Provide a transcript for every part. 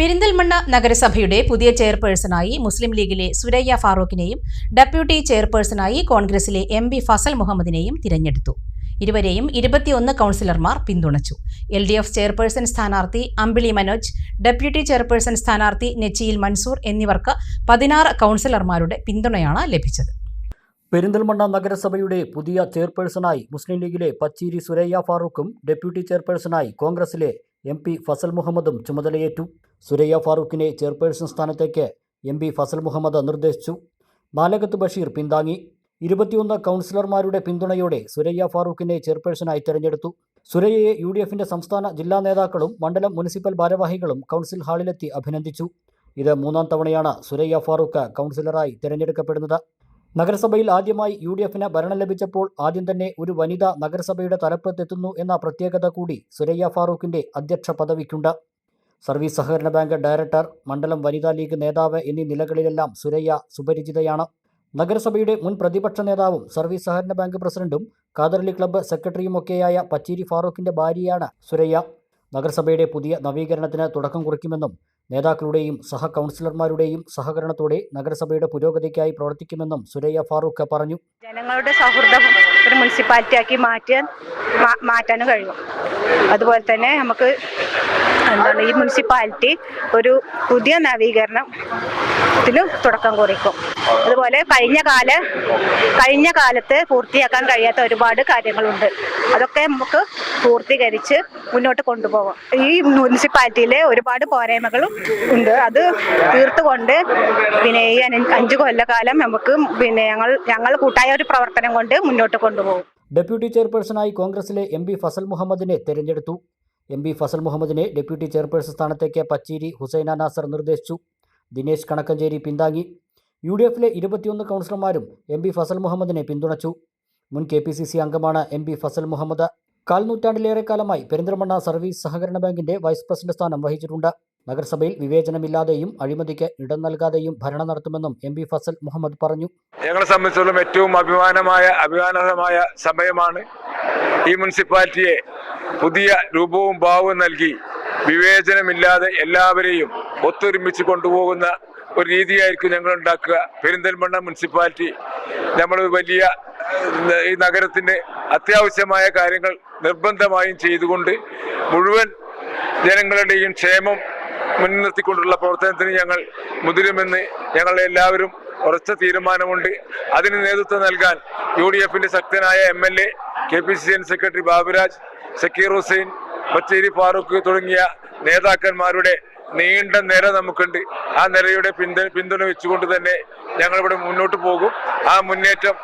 പെരിന്തൽമണ്ണ നഗരസഭയുടെ പുതിയ ചെയർപേഴ്സണായി മുസ്ലിം ലീഗിലെ സുരയ്യ ഫാറൂഖിനെയും ഡെപ്യൂട്ടി ചെയർപേഴ്സണായി കോൺഗ്രസിലെ എം.പി. ഫസൽ മുഹമ്മദിനെയും തിരഞ്ഞെടുത്തു. ഇരുവരെയും 21 കൗൺസിലർമാർ പിന്തുണച്ചു. LDF ചെയർപേഴ്സൺ സ്ഥാനാർത്ഥി അമ്പിളി മനോജ്, ഡെപ്യൂട്ടി ചെയർപേഴ്സൺ സ്ഥാനാർത്ഥി നെച്ചിയിൽ മൻസൂർ എന്നിവർക്ക് 16 കൗൺസിലർമാരുടെ പിന്തുണയാണ് ലഭിച്ചത്. പെരിന്തൽമണ്ണ നഗരസഭയുടെ പുതിയ ചെയർപേഴ്സണായി മുസ്ലിം ലീഗിലെ പച്ചീരി സുരയ്യ ഫാറൂഖും ഡെപ്യൂട്ടി ചെയർപേഴ്സണായി കോൺഗ്രസിലെ എം.പി. ഫസൽ മുഹമ്മദും ചുമതലയേറ്റു. സുരയ്യ ഫാറൂഖിനെ ചെയർപേഴ്സൺ സ്ഥാനത്തേക്ക് എം.പി. ഫസൽ മുഹമ്മദ് നിർദ്ദേശിച്ചു. നാലകത്ത് ബഷീർ പിന്താങ്ങി. 21 കൗൺസിലർമാരുടെ പിന്തുണയോടെ സുരയ്യ ഫാറൂഖിനെ ചെയർപേഴ്സണായി തെരഞ്ഞെടുത്തു. സുരയ്യയെ UDFന്റെ സംസ്ഥാന ജില്ലാ നേതാക്കളും മണ്ഡലം മുനിസിപ്പൽ ഭാരവാഹികളും കൗൺസിൽ ഹാളിലെത്തി അഭിനന്ദിച്ചു. ഇത് 3ാം തവണയാണ് സുരയ്യ ഫാറൂഖ് കൗൺസിലറായി തെരഞ്ഞെടുക്കപ്പെടുന്നത്. നഗരസഭയിൽ ആദ്യമായി UDFന് ഭരണം ലഭിച്ചപ്പോൾ ആദ്യം തന്നെ ഒരു വനിത നഗരസഭയുടെ തലപ്പത്തെത്തുന്നു എന്ന പ്രത്യേകത കൂടി സുരയ്യ ഫാറൂഖിന്റെ അധ്യക്ഷ പദവിക്കുണ്ട്. സർവീസ് സഹകരണ ബാങ്ക് ഡയറക്ടർ, മണ്ഡലം വനിതാ ലീഗ് നേതാവ് എന്നീ നിലകളിലെല്ലാം സുരയ്യ സുപരിചിതയാണ്. നഗരസഭയുടെ മുൻ പ്രതിപക്ഷ നേതാവും സർവീസ് സഹകരണ ബാങ്ക് പ്രസിഡന്റും ഖാദർലി ക്ലബ്ബ് സെക്രട്ടറിയുമൊക്കെയായ പച്ചീരി ഫാറൂഖിന്റെ ഭാര്യയാണ് സുരയ്യ. നഗരസഭയുടെ പുതിയ നവീകരണത്തിന് തുടക്കം കുറിക്കുമെന്നും നേതാക്കളുടെയും സഹ കൗൺസിലർമാരുടെയും സഹകരണത്തോടെ നഗരസഭയുടെ പുരോഗതിക്കായി പ്രവർത്തിക്കുമെന്നും സുരയ്യ ഫാറൂഖ് പറഞ്ഞു. ജനങ്ങളുടെ സൗഹൃദം ഒരു മുനിസിപ്പാലിറ്റിയാക്കി മാറ്റാനും കഴിയും. അതുപോലെ തന്നെ നമുക്ക് ഈ മുനിസിപ്പാലിറ്റി ഒരു പുതിയ നവീകരണത്തിനും തുടക്കം കുറിക്കും. അതുപോലെ കഴിഞ്ഞ കാലത്ത് പൂർത്തിയാക്കാൻ കഴിയാത്ത ഒരുപാട് കാര്യങ്ങളുണ്ട്. അതൊക്കെ നമുക്ക് പൂർത്തീകരിച്ച് മുന്നോട്ട് കൊണ്ടുപോകാം. ഈ മുനിസിപ്പാലിറ്റിയിലെ ഒരുപാട് പോരായ്മകളും ഉണ്ട്. അത് തീർത്തുകൊണ്ട് ഈ 5 കൊല്ലക്കാലം നമുക്ക് ഞങ്ങൾ കൂട്ടായ ഒരു പ്രവർത്തനം കൊണ്ട് മുന്നോട്ട് കൊണ്ടുപോകും. ഡെപ്യൂട്ടി ചെയർപേഴ്സണായി കോൺഗ്രസിലെ എം.പി. ഫസൽ മുഹമ്മദിനെ തെരഞ്ഞെടുത്തു. എം.പി. ഫസൽ മുഹമ്മദിനെ ഡെപ്യൂട്ടി ചെയർപേഴ്സൺ സ്ഥാനത്തേക്ക് പച്ചീരി ഹുസൈന നാസർ നിർദ്ദേശിച്ചു. ദിനേശ് കണക്കഞ്ചേരി പിന്താങ്ങി. UDFലെ 21 കൗൺസിലർമാരും എം.പി. ഫസൽ മുഹമ്മദിനെ പിന്തുണച്ചു. മുൻ KPCC അംഗമാണ് എം.പി. ഫസൽ മുഹമ്മദ്. 4 നൂറ്റാണ്ടിലേറെ കാലമായി പെരിന്തൽമണ്ണ സർവീസ് സഹകരണ ബാങ്കിന്റെ വൈസ് പ്രസിഡന്റ് സ്ഥാനം വഹിച്ചിട്ടുണ്ട്. നഗരസഭയിൽ വിവേചനമില്ലാതെയും അഴിമതിക്ക് ഇടം നൽകാതെയും ഭരണം നടത്തുമെന്നും എം.പി. ഫസൽ മുഹമ്മദ് പറഞ്ഞു. ഞങ്ങളെ സംബന്ധിച്ചിടത്തോളം ഏറ്റവും അഭിമാനകരമായ സമയമാണ്. ഈ മുനിസിപ്പാലിറ്റിയെ പുതിയ രൂപവും ഭാവവും നൽകി വിവേചനമില്ലാതെ എല്ലാവരെയും ഒത്തൊരുമിച്ച് കൊണ്ടുപോകുന്ന ഒരു രീതിയായിരിക്കും ഞങ്ങൾ ഉണ്ടാക്കുക. പെരിന്തൽമണ്ണ മുനിസിപ്പാലിറ്റി നമ്മൾ വലിയ ഈ നഗരത്തിന്റെ അത്യാവശ്യമായ കാര്യങ്ങൾ നിർബന്ധമായും ചെയ്തുകൊണ്ട് മുഴുവൻ ജനങ്ങളുടെയും ക്ഷേമം മുൻനിർത്തിക്കൊണ്ടുള്ള പ്രവർത്തനത്തിന് ഞങ്ങൾ മുതിരുമെന്ന് ഞങ്ങൾ എല്ലാവരും ഉറച്ച തീരുമാനമുണ്ട്. അതിന് നേതൃത്വം നൽകാൻ UDFന്റെ ശക്തനായ MLA, KPCC secretary Baburaj, Zakir Hussain, Pacheri Farooq തുടങ്ങിയ നേതാക്കന്മാരുടെ നീണ്ട നിര നമുക്കുണ്ട്. ആ നിരയുടെ പിന്തുണ വെച്ചുകൊണ്ട് തന്നെ ഞങ്ങളിവിടെ മുന്നോട്ട് പോകും. ആ മുന്നേറ്റം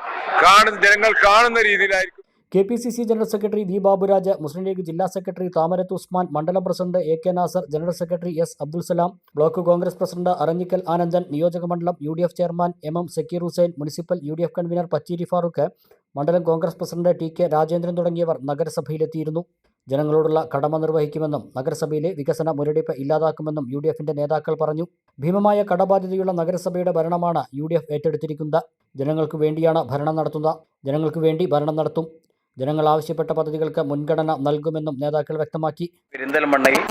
ജനങ്ങൾ കാണുന്ന രീതിയിലായിരിക്കും. KPCC general secretary V Baburaj, Muslim League ജില്ലാ സെക്രട്ടറി താമരത്ത് ഉസ്മാൻ, മണ്ഡലം president AK Nasar, general secretary S Abdul Salam, block Congress president Aranjikkal Anandan, നിയോജക മണ്ഡലം UDF chairman MM Zakir Hussain, municipal UDF convener Pacheeri Farooq, മണ്ഡലം കോൺഗ്രസ് പ്രസിഡന്റ് TK രാജേന്ദ്രൻ തുടങ്ങിയവർ നഗരസഭയിലെത്തിയിരുന്നു. ജനങ്ങളോടുള്ള കടമ നിർവഹിക്കുമെന്നും നഗരസഭയിലെ വികസന മുരടിപ്പ് ഇല്ലാതാക്കുമെന്നും UDFന്റെ നേതാക്കൾ പറഞ്ഞു. ഭീമമായ കടബാധ്യതയുള്ള നഗരസഭയുടെ ഭരണമാണ് UDF ഏറ്റെടുത്തിരിക്കുന്നത്. ജനങ്ങൾക്ക് വേണ്ടിയാണ് ഭരണം നടത്തുന്നത്. ജനങ്ങൾക്ക് വേണ്ടി ഭരണം നടത്തും. ജനങ്ങൾ ആവശ്യപ്പെട്ട പദ്ധതികൾക്ക് മുൻഗണന നൽകുമെന്നും നേതാക്കൾ വ്യക്തമാക്കി. പെരിന്തൽമണ്ണയിൽ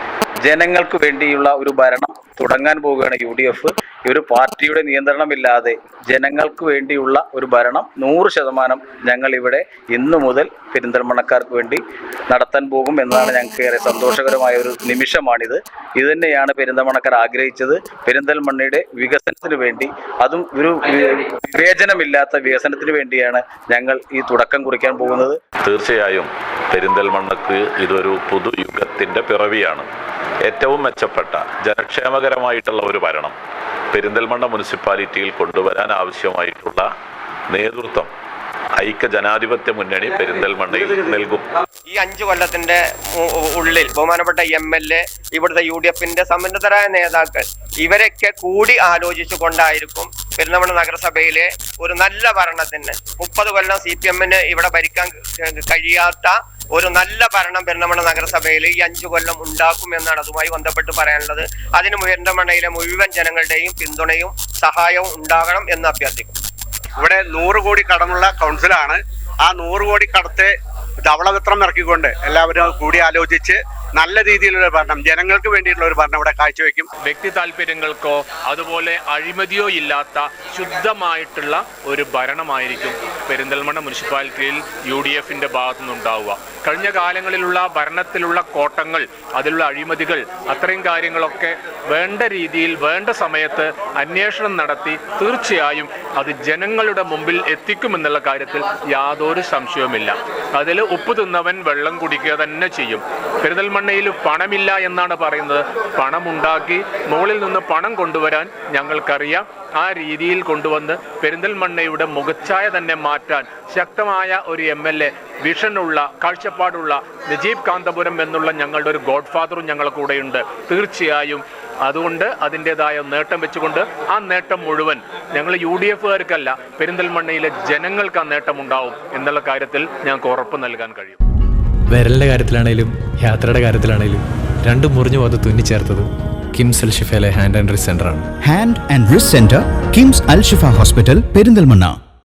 ജനങ്ങൾക്ക് വേണ്ടിയുള്ള ഒരു ഭരണം തുടങ്ങാൻ പോവുകയാണ് UDF. ഈ ഒരു പാർട്ടിയുടെ നിയന്ത്രണമില്ലാതെ ജനങ്ങൾക്ക് വേണ്ടിയുള്ള ഒരു ഭരണം 100% ഞങ്ങൾ ഇവിടെ ഇന്നു മുതൽ പെരിന്തൽമണ്ണക്കാർക്ക് വേണ്ടി നടത്താൻ പോകും എന്നതാണ് ഞങ്ങൾക്ക് ഏറെ സന്തോഷകരമായ ഒരു നിമിഷമാണിത്. ഇത് തന്നെയാണ് പെരിന്തൽമണ്ണക്കാർ ആഗ്രഹിച്ചത്. പെരിന്തൽമണ്ണയുടെ വികസനത്തിന് വേണ്ടി, അതും ഒരു വിവേചനമില്ലാത്ത വികസനത്തിന് വേണ്ടിയാണ് ഞങ്ങൾ ഈ തുടക്കം കുറിക്കാൻ പോകുന്നത്. തീർച്ചയായും പെരിന്തൽമണ്ണക്ക് ഇതൊരു പുതുയുഗത്തിൻ്റെ പിറവിയാണ്. ഏറ്റവും മെച്ചപ്പെട്ട ജനക്ഷേമകരമായിട്ടുള്ള ഒരു ഭരണം പെരിന്തൽമണ്ണ മുനിസിപ്പാലിറ്റിയിൽ കൊണ്ടുവരാൻ ആവശ്യമായിട്ടുള്ള നേതൃത്വം ഐക്യ ജനാധിപത്യ മുന്നണി പെരിന്തൽമണ്ണയിൽ നൽകും. ഈ 5 കൊല്ലത്തിന്റെ ഉള്ളിൽ ബഹുമാനപ്പെട്ട MLA, ഇവിടുത്തെ UDFന്റെ സമ്പന്നതരായ നേതാക്കൾ ഇവരൊക്കെ കൂടി ആലോചിച്ചു കൊണ്ടായിരിക്കും പെരിന്തൽമണ്ണ നഗരസഭയിലെ ഒരു നല്ല ഭരണത്തിന് 30 കൊല്ലം CPMന് ഇവിടെ ഭരിക്കാൻ കഴിയാത്ത ഒരു നല്ല ഭരണം പെരിന്തൽമണ്ണ നഗരസഭയിൽ ഈ 5 കൊല്ലം ഉണ്ടാക്കും എന്നാണ് അതുമായി ബന്ധപ്പെട്ട് പറയാനുള്ളത്. അതിന് പെരിന്തൽമണ്ണയിലെ മുഴുവൻ ജനങ്ങളുടെയും പിന്തുണയും സഹായവും ഉണ്ടാകണം എന്ന് അഭ്യർത്ഥിക്കും. ഇവിടെ 100 കോടി കടമുള്ള കൗൺസിലാണ്. ആ 100 കോടി കടത്തെ ധവളപത്രം ഇറക്കിക്കൊണ്ട് എല്ലാവരും കൂടി ആലോചിച്ച് നല്ല രീതിയിലുള്ള ഭരണം, ജനങ്ങൾക്ക് വേണ്ടിയിട്ടുള്ള ഒരു ഭരണം ഇവിടെ കാഴ്ചവെക്കും. വ്യക്തി താല്പര്യങ്ങൾക്കോ അതുപോലെ അഴിമതിയോ ഇല്ലാത്ത ശുദ്ധമായിട്ടുള്ള ഒരു ഭരണമായിരിക്കും പെരിന്തൽമണ്ണ മുനിസിപ്പാലിറ്റിയിൽ UDFന്റെ ഭാഗത്തു നിന്നുണ്ടാവുക. കഴിഞ്ഞ കാലങ്ങളിലുള്ള ഭരണത്തിലുള്ള കോട്ടങ്ങൾ, അതിലുള്ള അഴിമതികൾ, അത്രയും കാര്യങ്ങളൊക്കെ വേണ്ട രീതിയിൽ വേണ്ട സമയത്ത് അന്വേഷണം നടത്തി തീർച്ചയായും അത് ജനങ്ങളുടെ മുമ്പിൽ എത്തിക്കുമെന്നുള്ള കാര്യത്തിൽ യാതൊരു സംശയവുമില്ല. അതിൽ ഉപ്പ് തിന്നവൻ വെള്ളം കുടിക്കുക തന്നെ ചെയ്യും. പെരിന്തൽമണ്ണയിൽ പണമില്ല എന്നാണ് പറയുന്നത്. പണമുണ്ടാക്കി മുകളിൽ നിന്ന് പണം കൊണ്ടുവരാൻ ഞങ്ങൾക്കറിയാം. ആ രീതിയിൽ കൊണ്ടുവന്ന് പെരിന്തൽമണ്ണയുടെ മുഖച്ഛായ തന്നെ മാറ്റാൻ ശക്തമായ ഒരു MLA, വിഷനുള്ള, കാഴ്ചപ്പാടുള്ള നജീബ് കാന്തപുരം എന്നുള്ള ഞങ്ങളുടെ ഒരു ഗോഡ് ഫാദറും ഞങ്ങളുടെ കൂടെയുണ്ട്. തീർച്ചയായും അതുകൊണ്ട് അതിൻ്റെതായ നേട്ടം വെച്ചുകൊണ്ട് ആ നേട്ടം മുഴുവൻ ഞങ്ങൾ UDFകാർക്കല്ല, പെരിന്തൽമണ്ണയിലെ ജനങ്ങൾക്ക് ആ നേട്ടമുണ്ടാവും എന്നുള്ള കാര്യത്തിൽ ഞങ്ങൾക്ക് ഉറപ്പ് നൽകാൻ കഴിയും. വിരലിൻ്റെ കാര്യത്തിലാണേലും യാത്രയുടെ കാര്യത്തിലാണേലും രണ്ടും മുറിഞ്ഞു പോകാതെ തുന്നിച്ചേർത്തത് കിംസ് അൽ ഷിഫയിലെ ഹാൻഡ് ആൻഡ് റിസ്റ്റ് സെൻ്ററാണ്. Hand and wrist centre, KIMS Al Shifa hospital, Perinthalmanna.